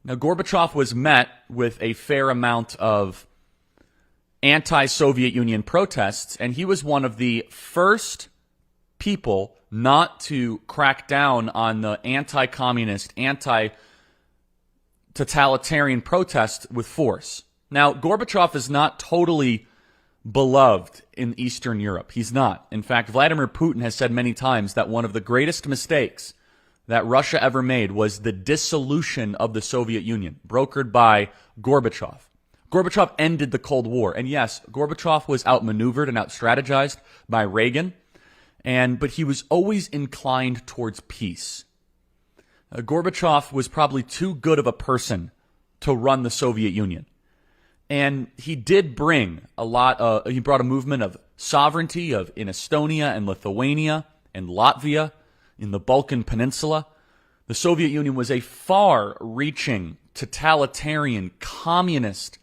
Now, Gorbachev was met with a fair amount of anti-Soviet Union protests, and he was one of the first people not to crack down on the anti-communist, anti-totalitarian protests with force. Now, Gorbachev is not totally beloved in Eastern Europe. He's not. In fact, Vladimir Putin has said many times that one of the greatest mistakes that Russia ever made was the dissolution of the Soviet Union, brokered by Gorbachev. Gorbachev ended the Cold War. And yes, Gorbachev was outmaneuvered and outstrategized by Reagan, but he was always inclined towards peace. Gorbachev was probably too good of a person to run the Soviet Union. And he did bring he brought a movement of sovereignty in Estonia and Lithuania and Latvia in the Balkan Peninsula. The Soviet Union was a far-reaching, totalitarian, communist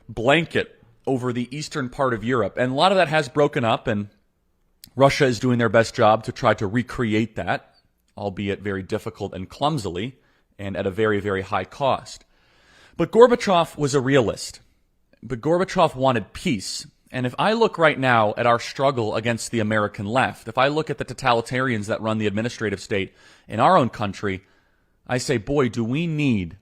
blanket over the eastern part of Europe. And a lot of that has broken up, and Russia is doing their best job to try to recreate that, albeit very difficult and clumsily, and at a very, very high cost. But Gorbachev was a realist. But Gorbachev wanted peace. And if I look right now at our struggle against the American left, if I look at the totalitarians that run the administrative state in our own country, I say, boy, do we need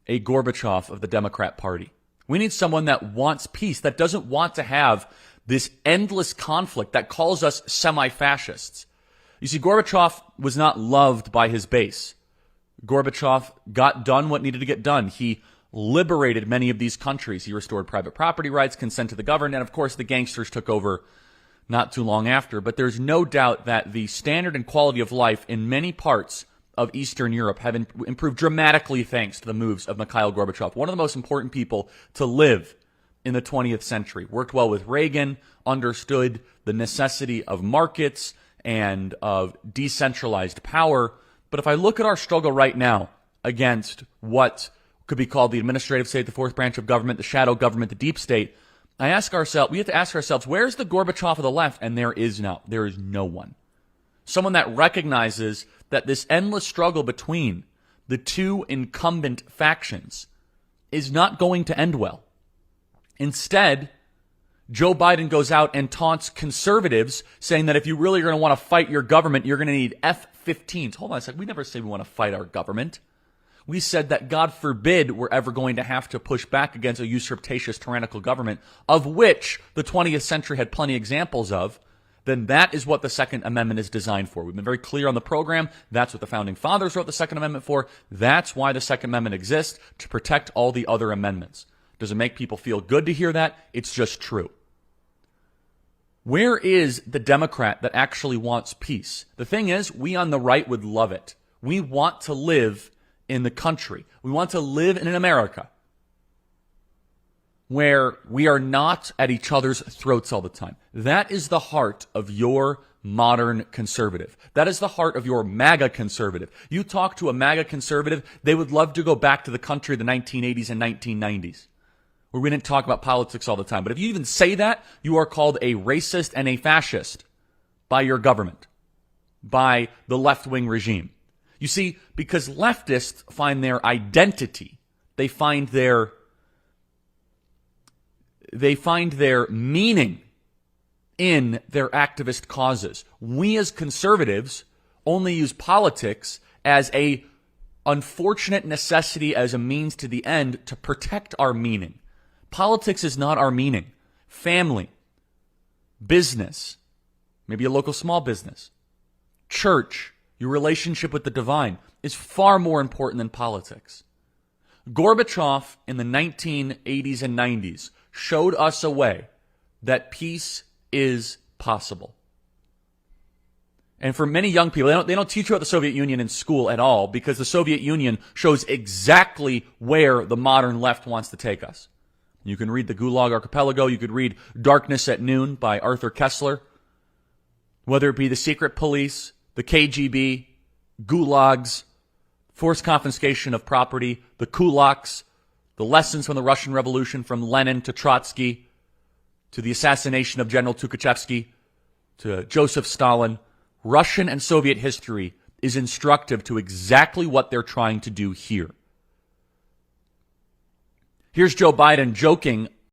a Gorbachev of the Democrat Party. We need someone that wants peace, that doesn't want to have this endless conflict that calls us semi-fascists. You see, Gorbachev was not loved by his base. Gorbachev got done what needed to get done. He liberated many of these countries. He restored private property rights, consent to the governed, and of course the gangsters took over not too long after. But there's no doubt that the standard and quality of life in many parts of Eastern Europe have improved dramatically thanks to the moves of Mikhail Gorbachev, one of the most important people to live in the 20th century. Worked well with Reagan, understood the necessity of markets and of decentralized power. But if I look at our struggle right now against what could be called the administrative state, the fourth branch of government, the shadow government, the deep state, we have to ask ourselves, where's the Gorbachev of the left? And there is no one. Someone that recognizes that this endless struggle between the two incumbent factions is not going to end well. Instead, Joe Biden goes out and taunts conservatives, saying that if you really are going to want to fight your government, you're going to need F-15s. Hold on a second. We never said we want to fight our government. We said that, God forbid, we're ever going to have to push back against a usurpatious, tyrannical government, of which the 20th century had plenty examples of. Then that is what the Second Amendment is designed for. We've been very clear on the program. That's what the Founding Fathers wrote the Second Amendment for. That's why the Second Amendment exists, to protect all the other amendments. Does it make people feel good to hear that? It's just true. Where is the Democrat that actually wants peace? The thing is, we on the right would love it. We want to live in the country. We want to live in an America where we are not at each other's throats all the time. That is the heart of your modern conservative. That is the heart of your MAGA conservative. You talk to a MAGA conservative, they would love to go back to the country of the 1980s and 1990s, where we didn't talk about politics all the time. But if you even say that, you are called a racist and a fascist by your government, by the left-wing regime. You see, because leftists find their identity, they find their meaning in their activist causes. We as conservatives only use politics as a unfortunate necessity, as a means to the end to protect our meaning. Politics is not our meaning. Family, business, maybe a local small business, church, your relationship with the divine is far more important than politics. Gorbachev in the 1980s and 90s showed us a way that peace is possible. And for many young people, they don't teach you about the Soviet Union in school at all, because the Soviet Union shows exactly where the modern left wants to take us. You can read the Gulag Archipelago. You could read Darkness at Noon by Arthur Koestler. Whether it be the secret police, the KGB, gulags, forced confiscation of property, the kulaks, the lessons from the Russian Revolution from Lenin to Trotsky, to the assassination of General Tukhachevsky, to Joseph Stalin, Russian and Soviet history is instructive to exactly what they're trying to do here. Here's Joe Biden joking